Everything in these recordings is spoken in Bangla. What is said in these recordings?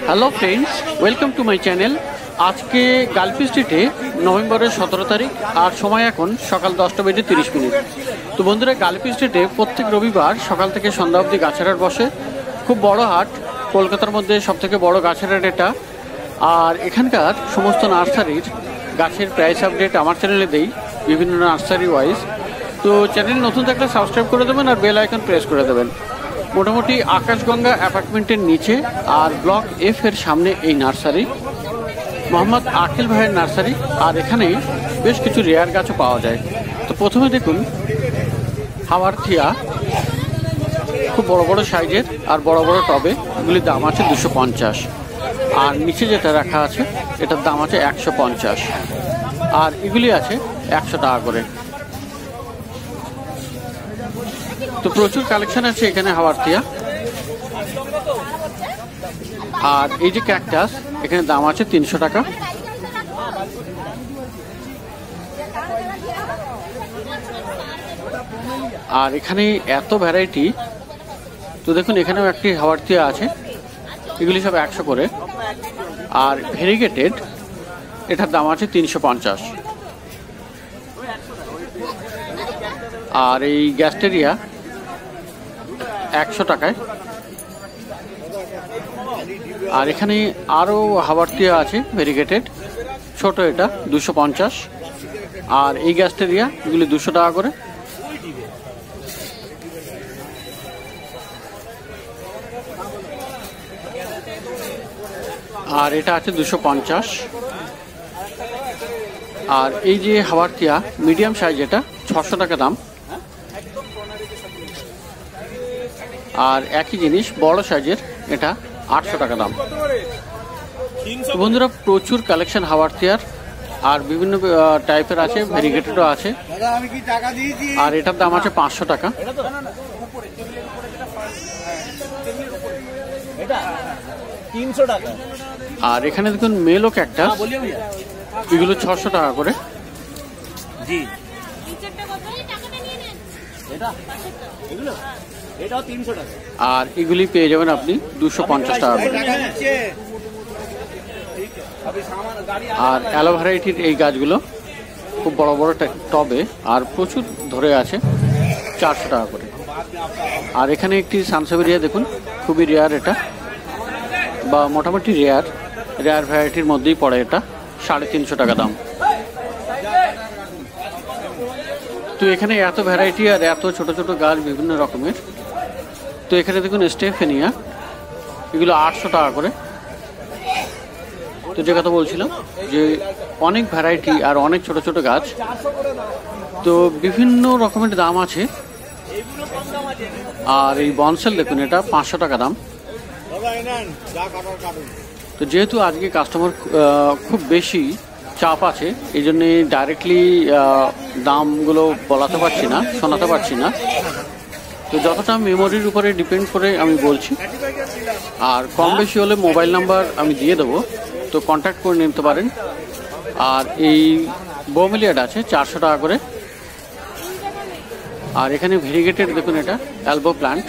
Hello friends, welcome to my channel. আজকে গালফি স্ট্রিটে নভেম্বরের 17 তারিখ আর সময় এখন সকাল 10:30। তো বন্ধুরা, গালফি স্ট্রিটে প্রত্যেক রবিবার সকাল থেকে সন্ধ্যা অবধি গাছের হাট বসে। খুব বড় হাট, কলকাতার মধ্যে সবথেকে বড় গাছের হাট এটা। আর এখানকার সমস্ত নার্সারির গাছের প্রাইস আপডেট আমার চ্যানেলে দেই, বিভিন্ন নার্সারি ওয়াইজ। তো চ্যানেল নতুন থাকলে সাবস্ক্রাইব করে দেবেন আর বেল আইকন প্রেস করে দেবেন। মোটামুটি আকাশগঙ্গা অ্যাপার্টমেন্টের নিচে আর ব্লক এফ এর সামনে এই নার্সারি, মোহাম্মদ আকিল ভাইয়ের নার্সারি। আর এখানে বেশ কিছু রেয়ার গাছও পাওয়া যায়। তো প্রথমে দেখুন হাওয়ার থিয়া, খুব বড় বড় সাইজের আর বড় বড় টবে। এগুলির দাম আছে 250। আর নিচে যেটা রাখা আছে এটার দাম আছে 150। আর এগুলি আছে 100 টাকা করে। তো প্রচুর কালেকশন আছে এখানে হাওয়ার থিয়া। আর এই যে ক্যাকটাস, এখানে দাম আছে 300 টাকা। আর এখানে এত ভ্যারাইটি, তো দেখুন এখানেও একটি হাওয়ার থিয়া আছে। এগুলি সব 100 করে। আর ভেরিগেটেড, এটার দাম আছে 350। আর এই গ্যাস্টেরিয়া 100 টাকায়। আর এখানে আরও হাওয়ার থিয়া আছে ভেরিগেটেড, ছোট, এটা 250। আর এই গ্যাস্টেরিয়া এগুলি 200 টাকা করে। আর এটা আছে 250। আর এই যে হাওয়ার থিয়া মিডিয়াম সাইজ, এটা 600 টাকা দাম। আর একই জিনিস বড় সাইজের, এটা 800 টাকা দাম। বন্ধুরা, প্রচুর কালেকশন হাওয়ার থিয়ার। আর বিভিন্ন টাইপের আছে, ভেরিগেটেডও আছে। আর এটার দাম আছে 500 টাকা। আর এখানে দেখুন মেলো ক্যাকটাস, এগুলো 600 টাকা করে। আর এগুলি পেয়ে যাবেন আপনি 250 টাকা করে। আর অ্যালোভেরাইটির এই গাছগুলো খুব বড় বড় টবে আর প্রচুর ধরে আছে, 400 টাকা করে। আর এখানে একটি সানসেভেরিয়া দেখুন, খুবই রেয়ার এটা, বা মোটামুটি রেয়ার ভ্যারাইটির মধ্যেই পড়ে। এটা 350 টাকা দাম। তো এখানে এত ভ্যারাইটি আর এত ছোট ছোট গাছ বিভিন্ন রকমের। তো এখানে দেখুন স্টেফেনিয়া, এগুলো 800 টাকা করে। তো যে কথা বলছিলাম যে অনেক ভ্যারাইটি আর অনেক ছোট ছোট গাছ, তো বিভিন্ন রকমের দাম আছে। আর এই বনসেল দেখুন, এটা 500 টাকা দাম। তো যেহেতু আজকে কাস্টমার খুব বেশি চাপ আছে, এই জন্যে ডাইরেক্টলি দামগুলো বলাতে পারছি না, শোনাতে পারছি না। তো যতটা মেমোরির উপরে ডিপেন্ড করে আমি বলছি। আর কম বেশি হলে মোবাইল নাম্বার আমি দিয়ে দেবো, তো কন্ট্যাক্ট করে নিতে পারেন। আর এই বোমেলিয়াড আছে 400 টাকা করে। আর এখানে ভেরিগেটেড দেখুন, এটা অ্যালবো প্লান্ট,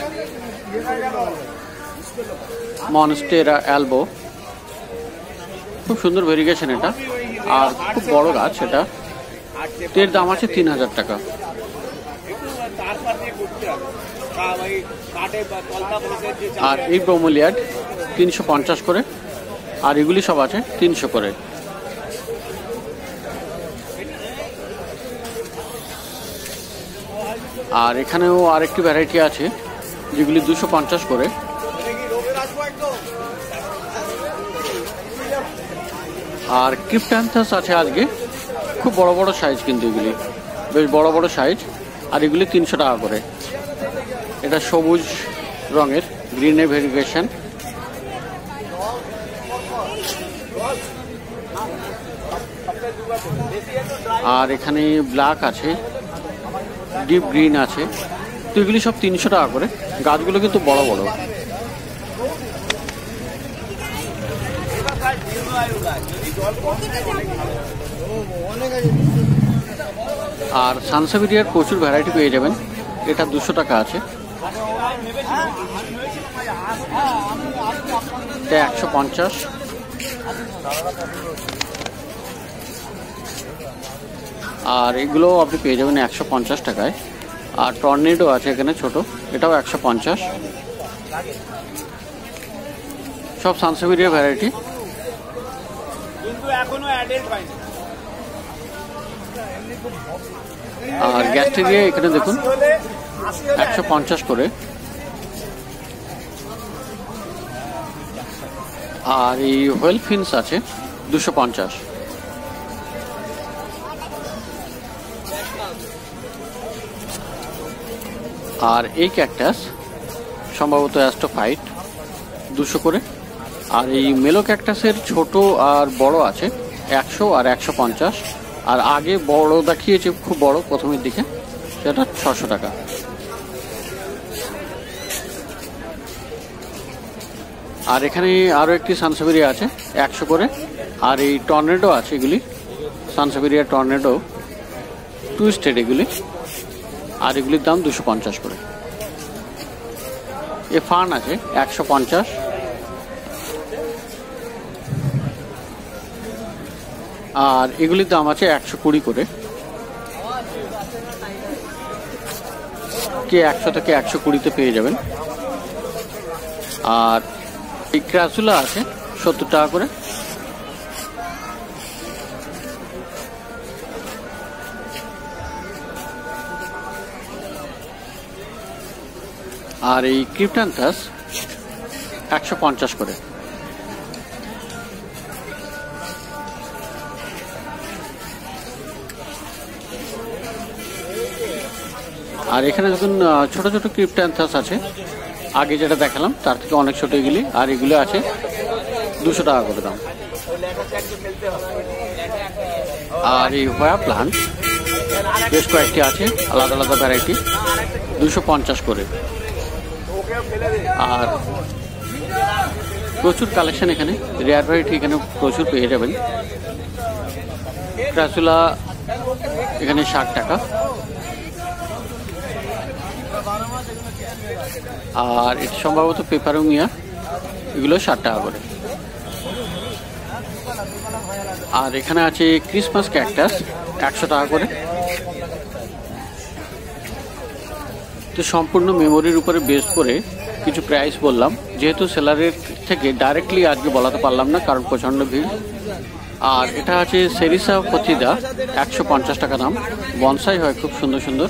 মনস্টেরা অ্যালবো, খুব সুন্দর ভেরিগেশন এটা। আর খুব বড় গাছ এটা, এর দাম আছে 3000 টাকা। আর এই ব্রোমেলিয়াড 350 করে। আর এগুলি সব আছে 300 করে। আর এখানেও আরেকটি ভ্যারাইটি আছে যেগুলি 250 করে। আর ক্রিপ্টান্থাস আছে আজকে, খুব বড় বড় সাইজ, কিন্তু এগুলি বেশ বড় বড় সাইজ। আর এগুলি 300 টাকা করে। এটা সবুজ রঙের, গ্রিনে ভেরিগেশন। আর এখানে ব্ল্যাক আছে, ডিপ গ্রিন আছে। তো এগুলি সব 300 টাকা করে। গাছগুলো কিন্তু বড় বড়। আর সানসেভেরিয়ার প্রচুর ভ্যারাইটি পেয়ে যাবেন। এটা 200 টাকা আছে। এটা 150। আর এগুলো আপনি পেয়ে যাবেন 150 টাকায়। আর টর্নেডো আছে এখানে ছোট, এটাও 150। সব সানসেভিরিয়া ভ্যারাইটি। আর গ্যাস্ট্রিয়া এখানে দেখুন 150 করে। আর এই হোয়েল ফিন্স আছে 250। আর এই ক্যাকটাস সম্ভবত অ্যাস্ট্রোফাইট 200 করে। আর এই মেলো ক্যাকটাসের ছোট আর বড় আছে 100 আর 150। আর আগে বড় দেখিয়েছে, খুব বড় প্রথমের দিকে, সেটা 600 টাকা। আর এখানে আরও একটি সানসেভিরিয়া আছে 100 করে। আর এই টর্নেডো আছে, এগুলি সানসেভিরিয়া টর্নেডো টুইস্টেড এগুলি। আর এগুলির দাম 250 করে। এ ফার্ন আছে 150। আর এগুলির দাম আছে 120 করে। কে 100 থেকে 120-তে পেয়ে যাবেন। আর এই ক্রাসুলা আছে 70 টাকা করে। আর এই ক্রিপ্টান্থাস 150 করে। আর এখানে দেখুন ছোট ছোট ক্রিপ্টান্থাস আছে, আগে যেটা দেখালাম তার থেকে অনেক ছোট এগুলি। আর এগুলো আছে 200 টাকা করে দাম। আর এই হোয়া প্লান্ট বেশ কয়েকটি আছে, আলাদা আলাদা ভ্যারাইটি, 250 করে। আর প্রচুর কালেকশন এখানে, রেয়ার ভ্যারাইটি এখানে প্রচুর পেয়ে যাবেন। ক্রাসুলা এখানে 60 টাকা। আর এটি সম্ভবত পেপারোমিয়া, এগুলো 60 টাকা করে। আর এখানে আছে ক্রিসমাস ক্যাকটাস 100 টাকা করে। তো সম্পূর্ণ মেমোরির উপরে বেস করে কিছু প্রাইস বললাম, যেহেতু সেলারের থেকে ডাইরেক্টলি আজকে বলাতে পারলাম না, কারণ প্রচণ্ড ভিড়। আর এটা আছে সেরিসা ফতিদা 150 টাকা দাম। বনসাই হয় খুব সুন্দর সুন্দর।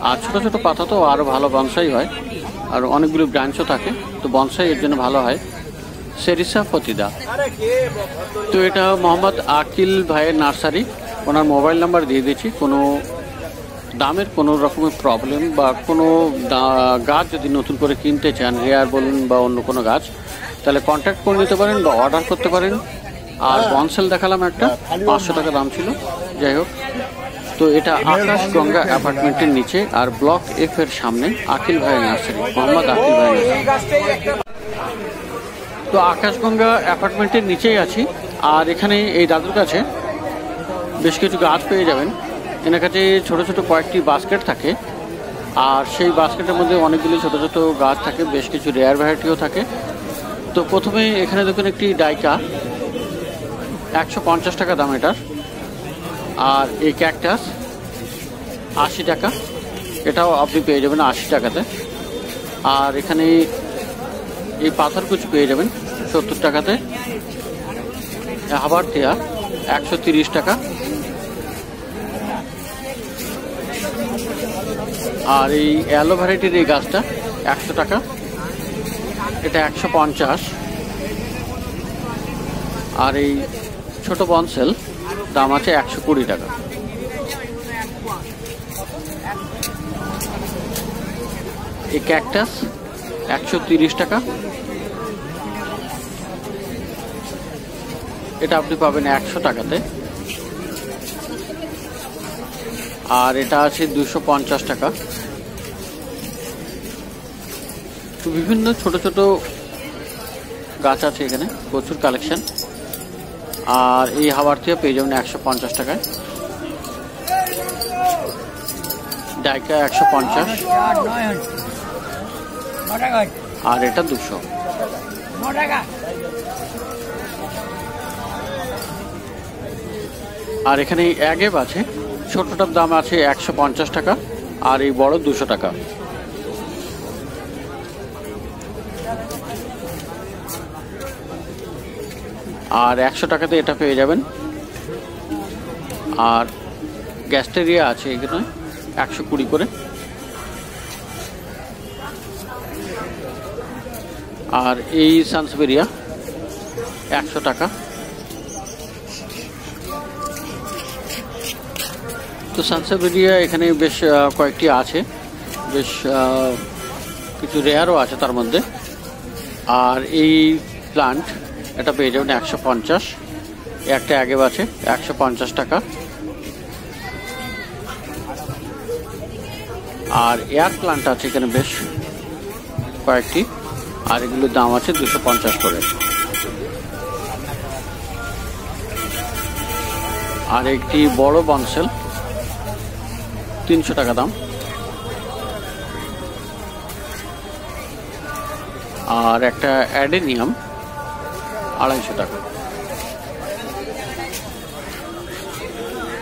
আর ছোটো ছোটো পাতা তো আরও ভালো বনসাই হয়, আর অনেকগুলো ব্রাঞ্চও থাকে, তো বনসাই এর জন্য ভালো হয়। সেরিসা ফতিদা। তো এটা মোহাম্মদ আকিল ভাইয়ের নার্সারি, ওনার মোবাইল নাম্বার দিয়ে দিয়েছি। কোনো দামের কোনো রকমের প্রবলেম বা কোনো গাছ যদি নতুন করে কিনতে চান, রেয়ার বলুন বা অন্য কোনো গাছ, তাহলে কন্ট্যাক্ট করে নিতে পারেন বা অর্ডার করতে পারেন। আর বনসেল দেখালাম একটা, 500 টাকা দাম ছিল। যাই হোক, তো এটা আকাশগঙ্গা অ্যাপার্টমেন্টের নিচে আর ব্লক এফ এর সামনে আকিল ভাইয়ের নার্সারি, মোহাম্মদ আকিল ভাইয়ের নার্সারি। তো আকাশগঙ্গা অ্যাপার্টমেন্টের নিচেই আছি। আর এখানে এই দাদুর কাছে বেশ কিছু গাছ পেয়ে যাবেন। এনার কাছে ছোটো ছোটো কয়েকটি বাস্কেট থাকে, আর সেই বাস্কেটের মধ্যে অনেকগুলি ছোটো ছোটো গাছ থাকে, বেশ কিছু রেয়ার ভ্যারাইটিও থাকে। তো প্রথমে এখানে দেখুন একটি ডাইকা 150 টাকা দাম এটার। আর এই ক্যাকটাস 80 টাকা, এটাও আপনি পেয়ে যাবেন 80 টাকাতে। আর এখানে এই পাথরকুচি পেয়ে যাবেন 70 টাকাতে। হাবারটিয়া 130 টাকা। আর এই অ্যালো ভ্যারাইটির এই গাছটা 100 টাকা, এটা 150। আর এই ছোট বনসেল দাম আছে 120 টাকা। এই ক্যাকটাস 130 টাকা, এটা আপনি পাবেন 100 টাকাতে। আর এটা আছে 250 টাকা। তো বিভিন্ন ছোট ছোট গাছ আছে এখানে, প্রচুর কালেকশন। আর এই হাওয়ারটিয়া পেয়ে যাবেন 150 টাকায়। ডাইকা 150, আর এটা 200। আর এখানে অ্যাগেভ আছে, ছোটটার দাম আছে 150 টাকা আর এই বড় 200 টাকা। আর 100 টাকাতে এটা পেয়ে যাবেন। আর গ্যাস্টেরিয়া আছে এখানে 120 করে। আর এই সানসবেরিয়া 100 টাকা। তো সানসবেরিয়া এখানে বেশ কয়েকটি আছে, বেশ কিছু রেয়ারও আছে তার মধ্যে। আর এই প্লান্ট এটা পেয়ে যাবেন 150, একটা আগে আছে 150 টাকা। আর এয়ার প্লান্ট আছে এখানে বেশ কয়েকটি, আর এগুলোর দাম আছে 250 করে। আর একটি বড় বনসেল 300 টাকা দাম। আর একটা অ্যাডেনিয়াম 250 টাকা।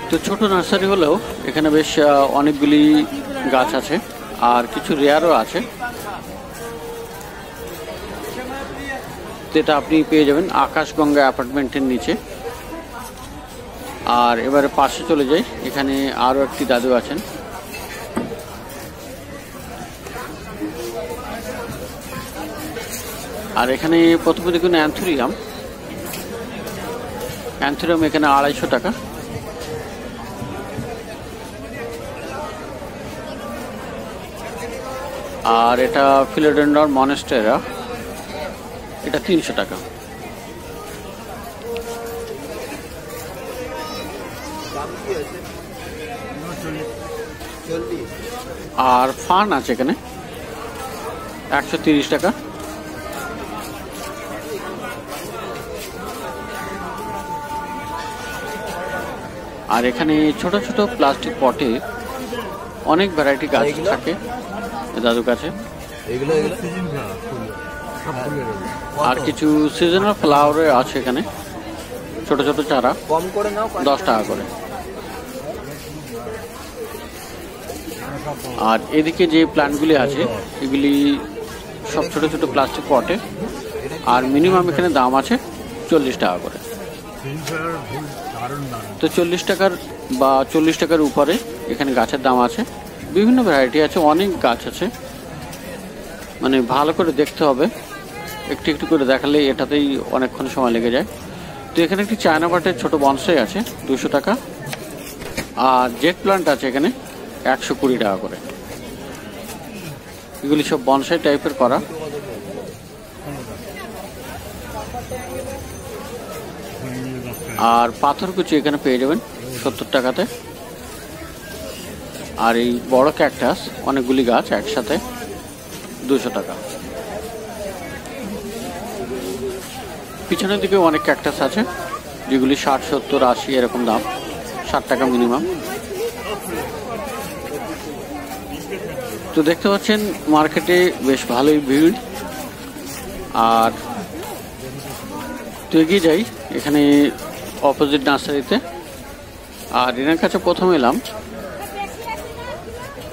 তো ছোট নার্সারি হলেও এখানে বেশ অনেকগুলি গাছ আছে আর কিছু রেয়ারও আছে, যেটা আপনি পেয়ে যাবেন আকাশগঙ্গা অ্যাপার্টমেন্টের নিচে। আর এবারে পাশে চলে যাই, এখানে আরও একটি দাদু আছেন। আর এখানে প্রথমে দেখুন অ্যান্থুরিয়াম এখানে 250 টাকা। আর এটা ফিলোডেন্ড্রন মনেস্টেরা, এটা 300 টাকা। আর ফান আছে এখানে 130 টাকা। আর এখানে ছোট ছোট প্লাস্টিক পটে অনেক ভ্যারাইটি গাছ থাকে দাদুর কাছে। আর কিছু সিজনাল ফ্লাওয়ার আছে এখানে, ছোট ছোট চারা 10 টাকা করে। আর এদিকে যে প্ল্যান্টগুলি আছে এগুলি সব ছোট ছোট প্লাস্টিক পটে, আর মিনিমাম এখানে দাম আছে 40 টাকা করে। তো 40 টাকার বা 40 টাকার উপরে এখানে গাছের দাম আছে। বিভিন্ন ভ্যারাইটি আছে, অনেক গাছ আছে, মানে ভালো করে দেখতে হবে, একটু একটু করে দেখালে এটাতেই অনেকক্ষণ সময় লেগে যায়। তো এখানে একটি চায়না বাটের ছোট বনসাই আছে 200 টাকা। আর জেট প্লান্ট আছে এখানে 120 টাকা করে। এগুলি সব বনসাই টাইপের করা। আর পাথরকুচি এখানে পেয়ে যাবেন 70 টাকাতে। আর এই বড় ক্যাকটাস অনেকগুলি গাছ একসাথে 200 টাকা। পিছনের দিকে অনেক ক্যাকটাস আছে যেগুলি 60, 70, 80 এরকম দাম, 60 টাকা মিনিমাম। তো দেখতে পাচ্ছেন মার্কেটে বেশ ভালোই ভিড়। আর তো এগিয়ে যাই এখানে অপোজিট নার্সারিতে। আর এনার কাছে প্রথম এলাম,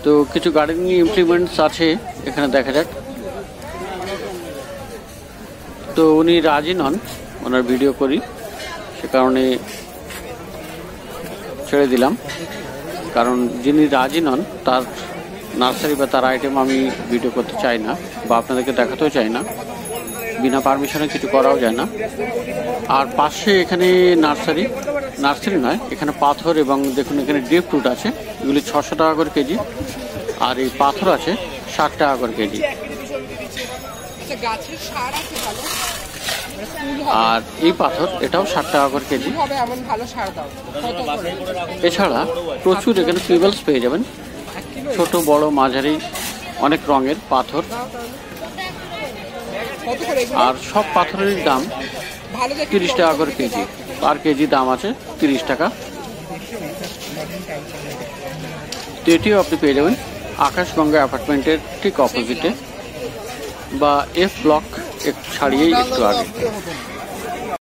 তো কিছু গার্ডেনিং ইমপ্লিমেন্টস আছে এখানে, দেখা যাক। তো উনি রাজি নন ওনার ভিডিও করি, সে কারণে ছেড়ে দিলাম। কারণ যিনি রাজি নন তার নার্সারি বা তার আইটেম আমি ভিডিও করতে চাই না বা আপনাদেরকে দেখাতেও চাই না, বিনা পারমিশনে কিছু করাও যায় না। আর পাশে এখানে নার্সারি নয়, এখানে পাথর এবং দেখুন এখানে ড্রিপ ফ্রুট আছে, এগুলি 600 টাকা করে কেজি। আর এই পাথর আছে 60 টাকা করে কেজি। আর এই পাথর এটাও 60 টাকা করে কেজি। এছাড়া প্রচুর এখানে পিবলস পেয়ে যাবেন, ছোট বড় মাঝারি অনেক রঙের পাথর। আর সব পাথরের দাম 30 টাকা করে কেজি, পার কেজি দাম আছে 30 টাকা। তো এটিও আপনি পেয়ে যাবেন আকাশগঙ্গা অ্যাপার্টমেন্টের ঠিক অপোজিটে বা F ব্লক ছাড়িয়েই একটু আগে।